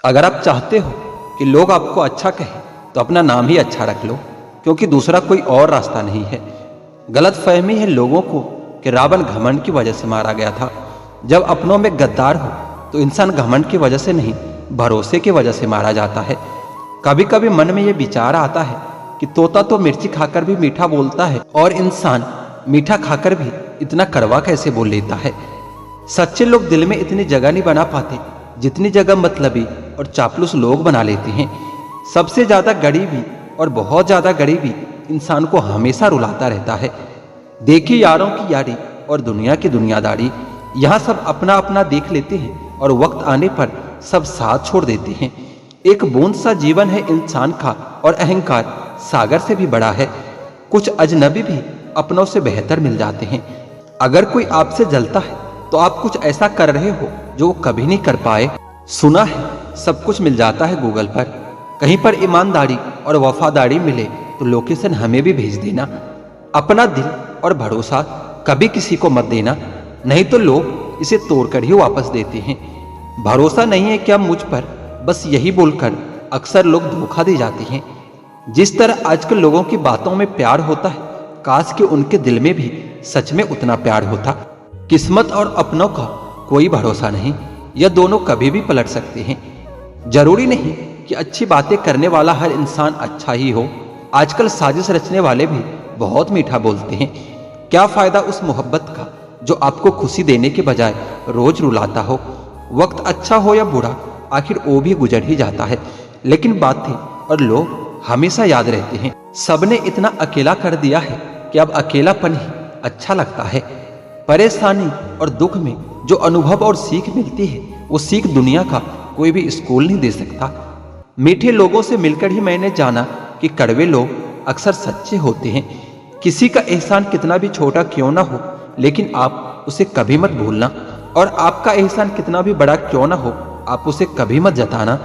अगर आप चाहते हो कि लोग आपको अच्छा कहें तो अपना नाम ही अच्छा रख लो, क्योंकि दूसरा कोई और रास्ता नहीं है। गलत फहमी है लोगों को कि रावण घमंड की वजह से मारा गया था। जब अपनों में गद्दार हो तो इंसान घमंड की वजह से नहीं, भरोसे की वजह से मारा जाता है। कभी कभी मन में ये विचार आता है कि तोता तो मिर्ची खाकर भी मीठा बोलता है, और इंसान मीठा खाकर भी इतना कड़वा कैसे बोल लेता है। सच्चे लोग दिल में इतनी जगह नहीं बना पाते जितनी जगह मतलबी और चापलूस लोग बना लेते हैं। सबसे ज्यादा गरीबी और बहुत ज्यादा गरीबी इंसान को हमेशा रुलाता रहता है। देखिए यारों की यारी और दुनिया की दुनियादारी, यहाँ सब अपना अपना देख लेते हैं और वक्त आने पर सब साथ छोड़ देते हैं। एक बूंद सा जीवन है इंसान का, और अहंकार सागर से भी बड़ा है। कुछ अजनबी भी अपनों से बेहतर मिल जाते हैं। अगर कोई आपसे जलता है तो आप कुछ ऐसा कर रहे हो जो वो कभी नहीं कर पाए। सुना है सब कुछ मिल जाता है गूगल पर। कहीं पर ईमानदारी और वफादारी मिले तो लोकेशन हमें भी भेज देना। अपना दिल और भरोसा कभी किसी को मत देना, नहीं तो लोग इसे तोड़कर ही वापस देते हैं। भरोसा नहीं है क्या मुझ पर, बस यही बोलकर अक्सर लोग धोखा दे जाते हैं। जिस तरह आजकल लोगों की बातों में प्यार होता है, काश कि उनके दिल में भी सच में उतना प्यार होता। किस्मत और अपनों का कोई भरोसा नहीं, यह दोनों कभी भी पलट सकते हैं। जरूरी नहीं कि अच्छी बातें करने वाला हर इंसान अच्छा ही हो। आजकल साजिश रचने वाले भी बहुत मीठा बोलते हैं। क्या फायदा उस मोहब्बत का जो आपको खुशी देने के बजाय रोज रुलाता हो। वक्त अच्छा हो या बुरा, आखिर वो भी गुजर ही जाता है, लेकिन बातें और लोग हमेशा याद रहते हैं। सबने इतना अकेला कर दिया है कि अब अकेलापन ही अच्छा लगता है। परेशानी और दुख में जो अनुभव और सीख मिलती है, वो सीख दुनिया का कोई भी स्कूल नहीं दे सकता। मीठे लोगों से मिलकर ही मैंने जाना कि कड़वे लोग अक्सर सच्चे होते हैं। किसी का एहसान कितना भी छोटा क्यों ना हो, लेकिन आप उसे कभी मत भूलना, और आपका एहसान कितना भी बड़ा क्यों ना हो, आप उसे कभी मत जताना।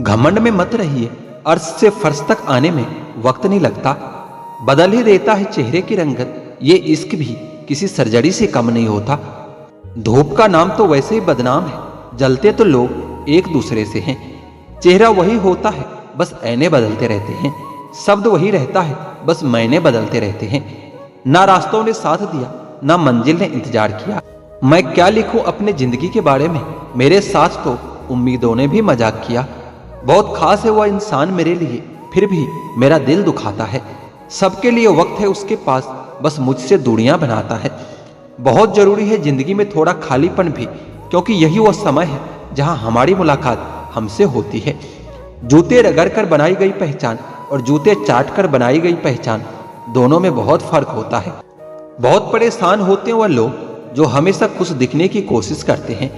घमंड में मत रहिए, अर्श से फर्श तक आने में वक्त नहीं लगता। बदल ही देता है चेहरे की रंगत, ये इश्क भी किसी सर्जरी से कम नहीं होता। धूप का नाम तो वैसे ही बदनाम है, जलते तो लोग एक दूसरे से हैं। चेहरा वही होता है, बस ऐने बदलते रहते हैं। शब्द वही रहता है, बस मैंने बदलते रहते हैं। ना रास्तों ने साथ दिया, ना मंजिल ने इंतजार किया। मैं क्या लिखूं अपने जिंदगी के बारे में, मेरे साथ तो उम्मीदों ने भी मजाक किया। बहुत खास है वह इंसान मेरे लिए, फिर भी मेरा दिल दुखाता है। सबके लिए वक्त है उसके पास, बस मुझसे दूरियां बनाता है। बहुत जरूरी है जिंदगी में थोड़ा खालीपन भी, क्योंकि यही वह समय है जहां हमारी मुलाकात हमसे होती है। जूते रगड़ कर बनाई गई पहचान और जूते चाट कर बनाई गई पहचान, दोनों में बहुत फर्क होता है। बहुत परेशान होते हैं वह लोग जो हमेशा खुश दिखने की कोशिश करते हैं।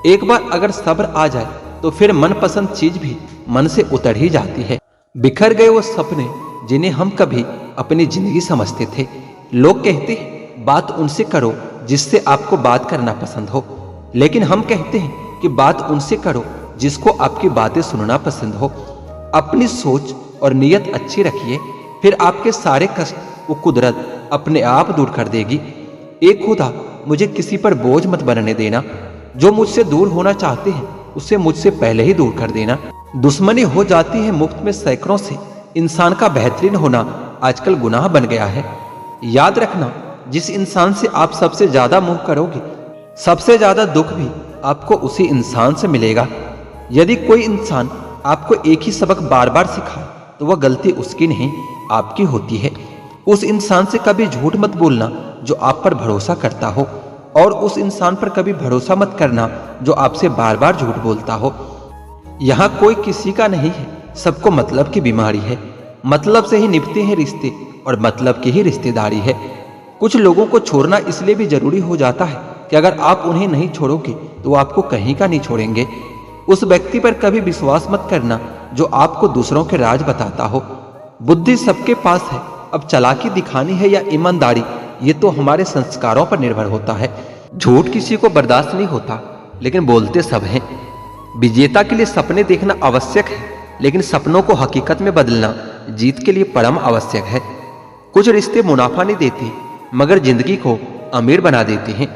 एक बार अगर सब्र आ जाए तो फिर मनपसंद चीज भी मन से उतर ही जाती है। बिखर गए वो सपने जिन्हें हम कभी अपनी जिंदगी समझते थे। लोग कहते हैं बात उनसे करो जिससे आपको बात करना पसंद हो, लेकिन हम कहते हैं कि बात उनसे करो जिसको आपकी बातें सुनना पसंद हो। अपनी सोच और नीयत अच्छी रखिए, फिर आपके सारे कष्ट वो कुदरत अपने आप दूर कर देगी। एक खुदा, मुझे किसी पर बोझ मत बनने देना। जो मुझसे दूर होना चाहते हैं उसे मुझसे पहले ही दूर कर देना। दुश्मनी हो जाती है मुफ्त में सैकड़ों से, इंसान का बेहतरीन होना आजकल गुनाह बन गया है। याद रखना, जिस इंसान से आप सबसे ज्यादा मुंह करोगे, सबसे ज्यादा दुख भी आपको उसी इंसान से मिलेगा। यदि कोई इंसान आपको एक ही सबक बार बार सिखाए तो वह गलती उसकी नहीं, आपकी होती है। उस इंसान से कभी झूठ मत बोलना जो आप पर भरोसा करता हो, और उस इंसान पर कभी भरोसा मत करना जो आपसे बार बार झूठ बोलता हो। यहाँ कोई किसी का नहीं है, सबको मतलब की बीमारी है। मतलब से ही निभते हैं रिश्ते, और मतलब की ही रिश्तेदारी है। कुछ लोगों को छोड़ना इसलिए भी जरूरी हो जाता है कि अगर आप उन्हें नहीं छोड़ोगे तो वो आपको कहीं का नहीं छोड़ेंगे। उस व्यक्ति पर कभी विश्वास मत करना जो आपको दूसरों के राज बताता हो। बुद्धि सबके पास है, अब चालाकी दिखानी है या ईमानदारी, ये तो हमारे संस्कारों पर निर्भर होता है। झूठ किसी को बर्दाश्त नहीं होता, लेकिन बोलते सब हैं। विजेता के लिए सपने देखना आवश्यक है, लेकिन सपनों को हकीकत में बदलना जीत के लिए परम आवश्यक है। कुछ रिश्ते मुनाफा नहीं देते, मगर जिंदगी को अमीर बना देते हैं।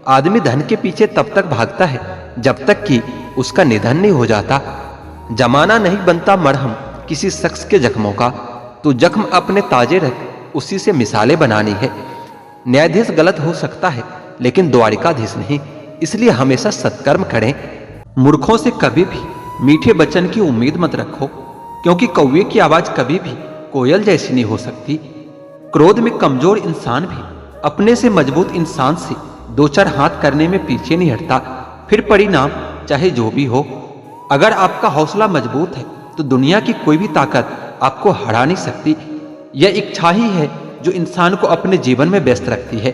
आदमी धन के पीछे तब तक भागता है जब तक कि उसका निधन नहीं हो जाता। जमाना नहीं बनता मरहम किसी शख्स के जख्मों का, तो जख्म अपने ताजे रख उसी से मिसालें बनानी है। न्यायाधीश गलत हो सकता है लेकिन द्वारिकाधीश नहीं, इसलिए हमेशा सत्कर्म करें। मूर्खों से कभी भी मीठे वचन की उम्मीद मत रखो, क्योंकि कौवे की आवाज कभी भी कोयल जैसी नहीं हो सकती। क्रोध में कमजोर इंसान भी अपने से मजबूत इंसान से दो चार हाथ करने में पीछे नहीं हटता। फिर परिणाम चाहे जो भी हो, अगर आपका हौसला मजबूत है तो दुनिया की कोई भी ताकत आपको हरा नहीं सकती। यह इच्छा ही है जो इंसान को अपने जीवन में व्यस्त रखती है,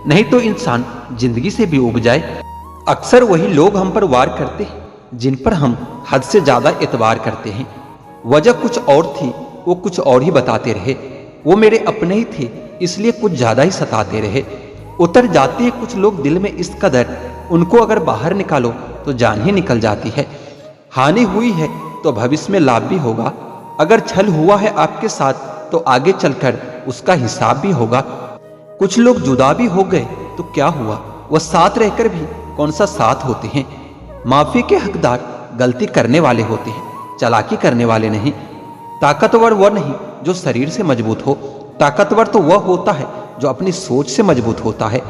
नहीं तो इंसान जिंदगी से भी उब जाए। अक्सर वही लोग हम पर वार करते हैं जिन पर हम हद से ज्यादा एतबार करते हैं। वजह कुछ और थी, वो कुछ और ही बताते रहे। वो मेरे अपने ही थे, इसलिए कुछ ज्यादा ही सताते रहे। उतर जाते हैं कुछ लोग दिल में इस कदर, उनको अगर बाहर निकालो तो जान ही निकल जाती है। हानि हुई है तो भविष्य में लाभ भी होगा। अगर छल हुआ है आपके साथ तो आगे चलकर उसका हिसाब भी होगा। कुछ लोग जुदा भी हो गए तो क्या हुआ, वह साथ रहकर भी कौन सा साथ होते हैं। माफी के हकदार गलती करने वाले होते हैं, चालाकी करने वाले नहीं। ताकतवर वह नहीं जो शरीर से मजबूत हो, ताकतवर तो वह होता है जो अपनी सोच से मजबूत होता है।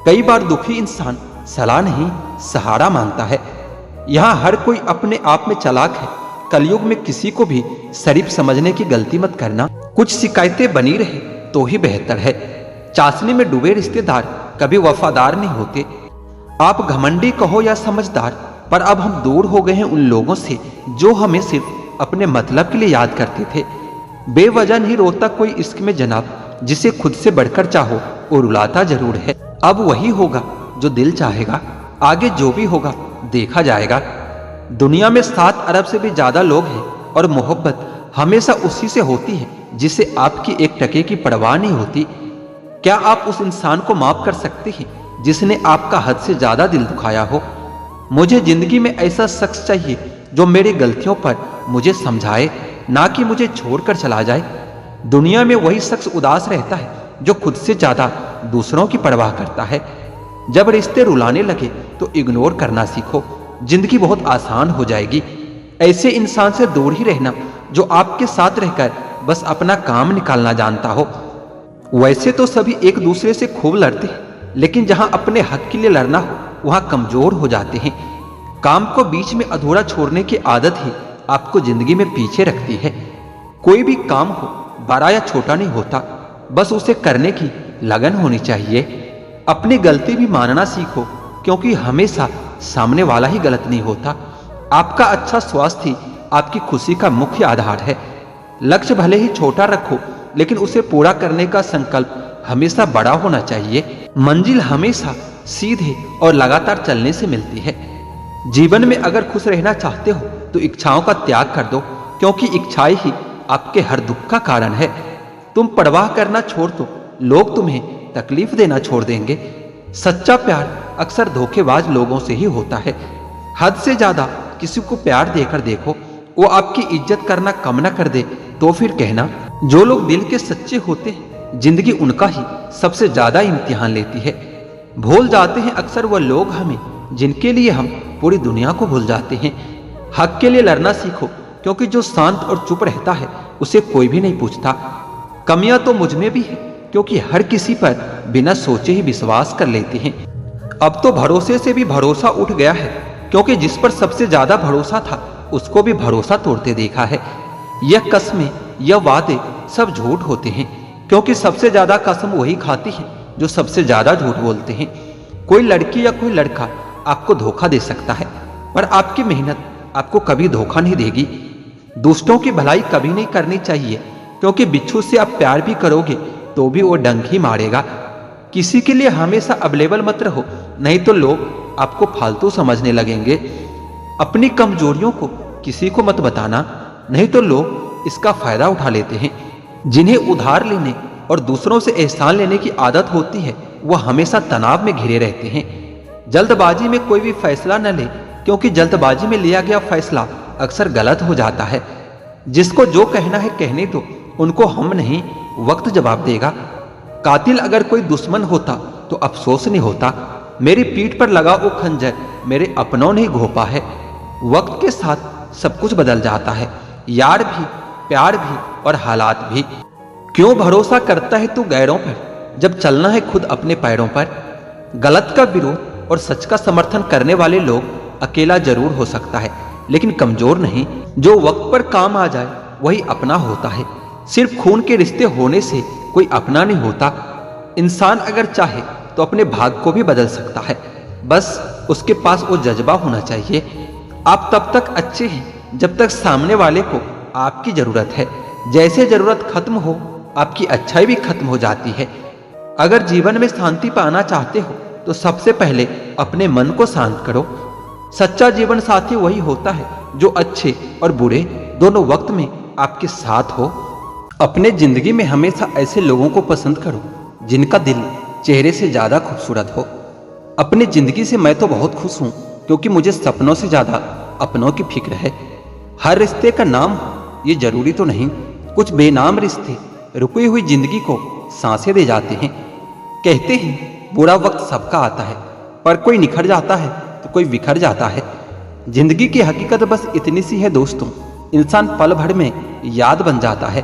कई बार दुखी इंसान सलाह नहीं सहारा मांगता है। यहाँ हर कोई अपने आप में चालाक है। कलयुग में किसी को भी शरीफ समझने की गलती मत करना। कुछ शिकायतें बनी रहे तो ही बेहतर है। चाशनी में डूबे रिश्तेदार कभी वफादार नहीं होते। आप घमंडी कहो या समझदार, पर अब हम दूर हो गए हैं उन लोगों से जो हमें सिर्फ अपने मतलब के लिए याद करते थे। बेवजह नहीं रोता कोई इश्क में जनाब, जिसे खुद से बढ़कर चाहो वो रुलाता जरूर है। अब वही होगा जो दिल चाहेगा, आगे जो भी होगा देखा जाएगा। दुनिया में 7 अरब से भी ज्यादा लोग हैं और मोहब्बत हमेशा उसी से होती है जिसे आपकी एक टके की परवाह नहीं होती। क्या आप उस इंसान को माफ कर सकते हैं जिसने आपका हद से ज्यादा दिल दुखाया हो? मुझे जिंदगी में ऐसा शख्स चाहिए जो मेरी गलतियों पर मुझे समझाए, ना कि मुझे छोड़कर चला जाए। दुनिया में वही शख्स उदास रहता है जो खुद से ज्यादा दूसरों की परवाह करता है। जब रिश्ते रुलाने लगे तो इग्नोर करना सीखो, जिंदगी बहुत आसान हो जाएगी। ऐसे इंसान से दूर ही रहना जो आपके साथ रहकर बस अपना काम निकालना जानता हो। वैसे तो सभी एक दूसरे से खूब लड़ते हैं, लेकिन जहां अपने हक के लिए लड़ना हो वहां कमजोर हो जाते हैं। काम को बीच में अधूरा छोड़ने की आदत ही आपको जिंदगी में पीछे रखती है। कोई भी काम हो, बड़ा या छोटा नहीं होता, बस उसे करने की लगन होनी चाहिए। अपनी गलती भी मानना सीखो, क्योंकि हमेशा सामने वाला ही गलत नहीं होता। आपका अच्छा स्वास्थ्य ही आपकी खुशी का मुख्य आधार है। लक्ष्य भले ही छोटा रखो, लेकिन उसे पूरा करने का संकल्प हमेशा बड़ा होना चाहिए। मंजिल हमेशा सीधे और लगातार चलने से मिलती है। जीवन में अगर खुश रहना चाहते हो तो इच्छाओं का त्याग कर दो, क्योंकि इच्छाएं ही आपके हर दुख का कारण है। तुम परवाह करना छोड़ दो, लोग तुम्हें तकलीफ देना छोड़ देंगे। सच्चा प्यार अक्सर धोखेबाज लोगों से ही होता है। हद से ज्यादा किसी को प्यार देकर देखो, वो आपकी इज्जत करना कम न कर दे तो फिर कहना। जो लोग दिल के सच्चे होते हैं, जिंदगी उनका ही सबसे ज्यादा इम्तिहान लेती है। भूल जाते हैं अक्सर वह लोग हमें जिनके लिए हम पूरी दुनिया को भूल जाते हैं। हक के लिए लड़ना सीखो, क्योंकि जो शांत और चुप रहता है उसे कोई भी नहीं पूछता। कमियां तो मुझ में भी है, क्योंकि हर किसी पर बिना सोचे ही विश्वास कर लेते हैं। अब तो भरोसे से भी भरोसा उठ गया है, क्योंकि जिस पर सबसे ज्यादा भरोसा था उसको भी भरोसा तोड़ते देखा है। यह कस्में, यह वादे सब झूठ होते हैं, क्योंकि सबसे ज्यादा कसम वही खाती है जो सबसे ज्यादा झूठ बोलते हैं। कोई लड़की या कोई लड़का आपको धोखा दे सकता है, पर आपकी मेहनत आपको कभी धोखा नहीं देगी। दूसरों की भलाई कभी नहीं करनी चाहिए, क्योंकि बिच्छू से आप प्यार भी करोगे तो भी वो डंक ही मारेगा। किसी के लिए हमेशा अवेलेबल मत रहो, नहीं तो लोग आपको फालतू समझने लगेंगे। अपनी कमजोरियों को किसी को मत बताना, नहीं तो लोग इसका फायदा उठा लेते हैं। जिन्हें उधार लेने और दूसरों से एहसान लेने की आदत होती है, वह हमेशा तनाव में घिरे रहते हैं। जल्दबाजी में कोई भी फैसला न ले, क्योंकि जल्दबाजी में लिया गया फैसला अक्सर गलत हो जाता है। जिसको जो कहना है कहने दो, उनको हम नहीं वक्त जवाब देगा। कातिल अगर कोई दुश्मन होता तो अफसोस नहीं होता। मेरी पीठ पर लगा वो खंजर मेरे अपनों ने घोपा है। वक्त के साथ सब कुछ बदल जाता है, यार भी, प्यार भी और हालात भी। क्यों भरोसा करता है तू गैरों पर, जब चलना है खुद अपने पैरों पर। गलत का विरोध और सच का समर्थन करने वाले लोग अकेला जरूर हो सकता है, लेकिन कमजोर नहीं। जो वक्त पर काम आ जाए वही अपना होता है। सिर्फ खून के रिश्ते होने से कोई अपना नहीं होता। इंसान अगर चाहे तो अपने भाग्य को भी बदल सकता है, बस उसके पास वो जज्बा होना चाहिए। आप तब तक अच्छे हैं जब तक सामने वाले को आपकी जरूरत है। जैसे जरूरत खत्म हो, आपकी अच्छाई भी खत्म हो जाती है। अगर जीवन में शांति पाना चाहते हो तो सबसे पहले अपने मन को शांत करो। सच्चा जीवन साथी वही होता है जो अच्छे और बुरे दोनों वक्त में आपके साथ हो। अपने जिंदगी में हमेशा ऐसे लोगों को पसंद करो जिनका दिल चेहरे से ज्यादा खूबसूरत हो। अपनी जिंदगी से मैं तो बहुत खुश हूं, क्योंकि मुझे सपनों से ज्यादा अपनों की फिक्र है। हर रिश्ते का नाम हो ये जरूरी तो नहीं। कुछ बेनाम रिश्ते रुकी हुई जिंदगी को सांसें दे जाते हैं। कहते हैं बुरा वक्त सबका आता है, पर कोई निखर जाता है तो कोई बिखर जाता है। जिंदगी की हकीकत बस इतनी सी है दोस्तों, इंसान पल भर में याद बन जाता है।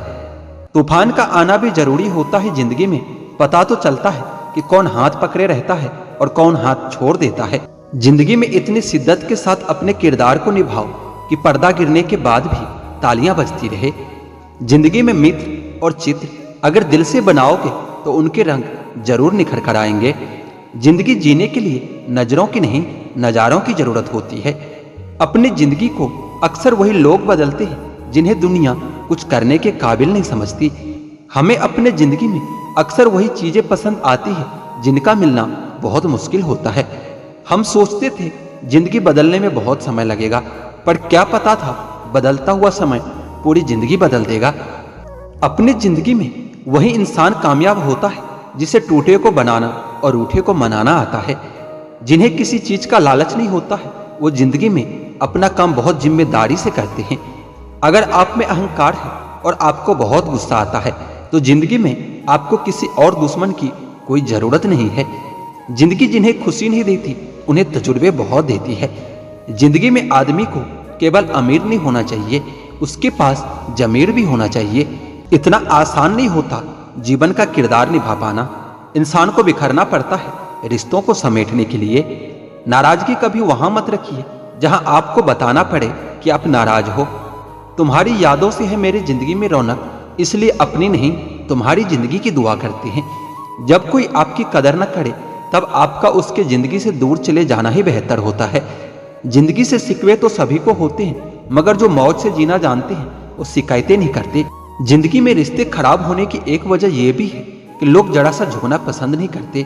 तूफान का आना भी जरूरी होता है जिंदगी में। पता तो चलता है कि कौन हाथ पकड़े रहता है और कौन हाथ छोड़ देता है। जिंदगी में इतनी शिद्दत के साथ अपने किरदार को निभाओ कि पर्दा गिरने के बाद भी तालियां बजती रहे। जिंदगी में मित्र और चित्र अगर दिल से बनाओगे तो उनके रंग जरूर निखर कर आएंगे। जिंदगी जीने के लिए नजरों की नहीं, नजारों की जरूरत होती है। अपनी जिंदगी को अक्सर वही लोग बदलते हैं जिन्हें दुनिया कुछ करने के काबिल नहीं समझती। हमें अपने जिंदगी में अक्सर वही चीजें पसंद आती है जिनका मिलना बहुत मुश्किल होता है। हम सोचते थे जिंदगी बदलने में बहुत समय लगेगा, पर क्या पता था बदलता हुआ समय पूरी जिंदगी बदल देगा। अपनी जिंदगी में वही इंसान कामयाब होता है जिसे टूटे को बनाना और रूठे को मनाना आता है। जिन्हें किसी चीज का लालच नहीं होता है वो जिंदगी में अपना काम बहुत जिम्मेदारी से करते हैं। अगर आप में अहंकार है और आपको बहुत गुस्सा आता है तो जिंदगी में आपको किसी और दुश्मन की कोई जरूरत नहीं है। जिंदगी जिन्हें खुशी नहीं देती उन्हें तजुर्बे बहुत देती है। जिंदगी में आदमी को केवल अमीर नहीं होना चाहिए, उसके पास जमीर भी होना चाहिए। इतना आसान नहीं होता जीवन का किरदार निभा पाना। इंसान को बिखरना पड़ता है रिश्तों को समेटने के लिए। नाराजगी कभी वहां मत रखिए जहां आपको बताना पड़े कि आप नाराज हो। तुम्हारी यादों से है मेरी जिंदगी में रौनक, इसलिए अपनी नहीं तुम्हारी जिंदगी की दुआ करते हैं। जब कोई आपकी कदर न करे तब आपका उसके जिंदगी से दूर चले जाना ही बेहतर होता है। जिंदगी से शिकवे तो सभी को होते हैं, मगर जो मौज से जीना जानते हैं वो शिकायतें नहीं करते। जिंदगी में रिश्ते खराब होने की एक वजह यह भी है कि लोग जरा सा झुकना पसंद नहीं करते।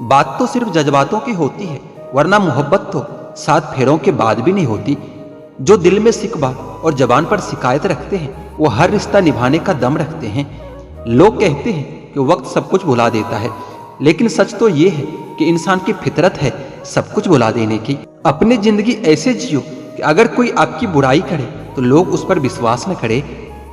बात तो सिर्फ जज्बातों की होती है, वरना मोहब्बत तो 7 फेरों के बाद भी नहीं होती। जो दिल में शिकवा और जबान पर शिकायत रखते हैं वो हर रिश्ता निभाने का दम रखते हैं। लोग कहते हैं कि वक्त सब कुछ भुला देता है, लेकिन सच तो ये है कि इंसान की फितरत है सब कुछ भुला देने की। अपनी जिंदगी ऐसे जियो कि अगर कोई आपकी बुराई करे तो लोग उस पर विश्वास न करे।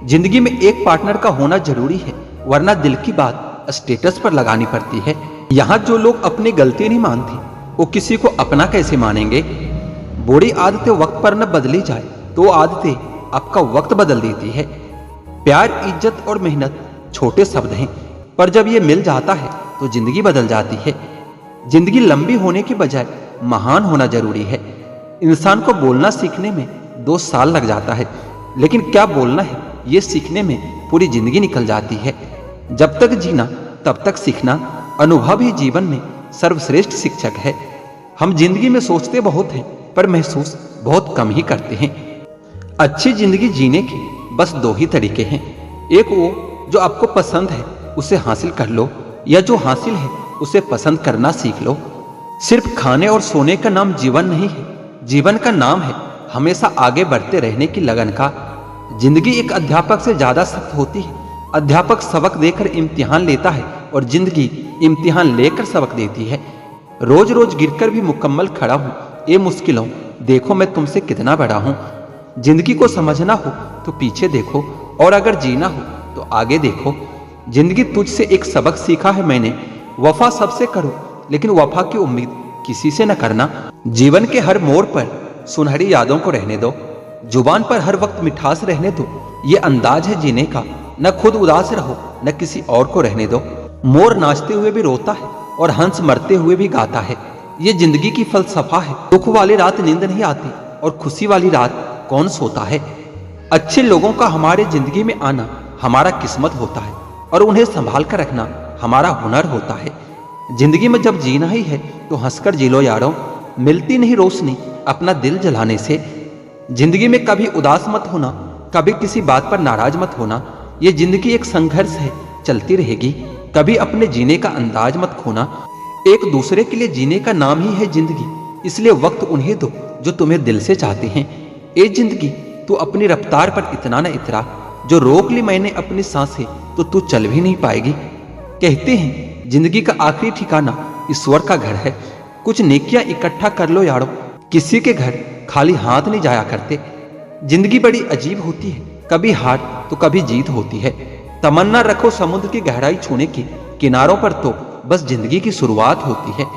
जिंदगी में एक पार्टनर का होना जरूरी है, वरना दिल की बात स्टेटस पर लगानी पड़ती है। यहाँ जो लोग अपनी गलती नहीं मानते वो किसी को अपना कैसे मानेंगे। बुरी आदतें वक्त पर न बदली जाए तो आदतें आपका वक्त बदल देती है। प्यार, इज्जत और मेहनत छोटे शब्द हैं, पर जब ये मिल जाता है तो जिंदगी बदल जाती है। जिंदगी लंबी होने के बजाय महान होना जरूरी है। इंसान को बोलना सीखने में 2 साल लग जाता है, लेकिन क्या बोलना है ये सीखने में पूरी जिंदगी निकल जाती है। जब तक जीना तब तक सीखना, अनुभव ही जीवन में सर्वश्रेष्ठ शिक्षक है। हम जिंदगी में सोचते बहुत हैं पर महसूस बहुत कम ही करते हैं। अच्छी जिंदगी जीने के बस 2 ही तरीके हैं। एक वो जो आपको पसंद है उसे हासिल कर लो, या जो हासिल है उसे पसंद करना सीख लो। सिर्फ खाने और सोने का नाम जीवन नहीं है, जीवन का नाम है हमेशा आगे बढ़ते रहने की लगन का। जिंदगी एक अध्यापक से ज्यादा सख्त होती है। अध्यापक सबक देकर इम्तिहान लेता है और जिंदगी इम्तिहान लेकर सबक देती है। रोज रोज गिरकर भी मुकम्मल खड़ा हूं, ये मुश्किलों देखो मैं तुमसे कितना बड़ा हूं। जिंदगी को समझना हो तो पीछे देखो, और अगर जीना हो तो आगे देखो। जिंदगी तुझसे एक सबक सीखा है मैंने, वफा सबसे करो लेकिन वफा की उम्मीद किसी से न करना। जीवन के हर मोड़ पर सुनहरी यादों को रहने दो, जुबान पर हर वक्त मिठास रहने दो, ये अंदाज है जीने का। न खुद उदास रहो, न किसी और को रहने दो। मोर नाचते हुए भी रोता है और हंस मरते हुए भी गाता है। ये जिंदगी की फलसफा है। दुख वाली रात नींद नहीं आती और खुशी वाली रात कौन सोता है। अच्छे लोगों का हमारे जिंदगी में आना हमारा किस्मत होता है और उन्हें संभाल कर रखना हमारा हुनर होता है। जिंदगी में जब जीना ही है तो हंसकर जी लो यारों, मिलती नहीं रोशनी अपना दिल जलाने से। जिंदगी में कभी उदास मत होना, कभी किसी बात पर नाराज मत होना। ये जिंदगी एक संघर्ष है, चलती रहेगी। कभी अपने जीने का अंदाज मत खोना। एक दूसरे के लिए जीने का नाम ही है जिंदगी, इसलिए वक्त उन्हें दो जो तुम्हें दिल से चाहते हैं। ए जिंदगी तू अपनी रफ्तार पर इतना न इतरा, जो रोक ली मैंने अपनी सांसें तो तू चल भी नहीं पाएगी। कहते हैं जिंदगी का आखिरी ठिकाना ईश्वर का घर है। कुछ नेकियां इकट्ठा कर लो यारो, किसी के घर खाली हाथ नहीं जाया करते। जिंदगी बड़ी अजीब होती है, कभी हार तो कभी जीत होती है। तमन्ना रखो समुद्र की गहराई छूने की, किनारों पर तो बस जिंदगी की शुरुआत होती है।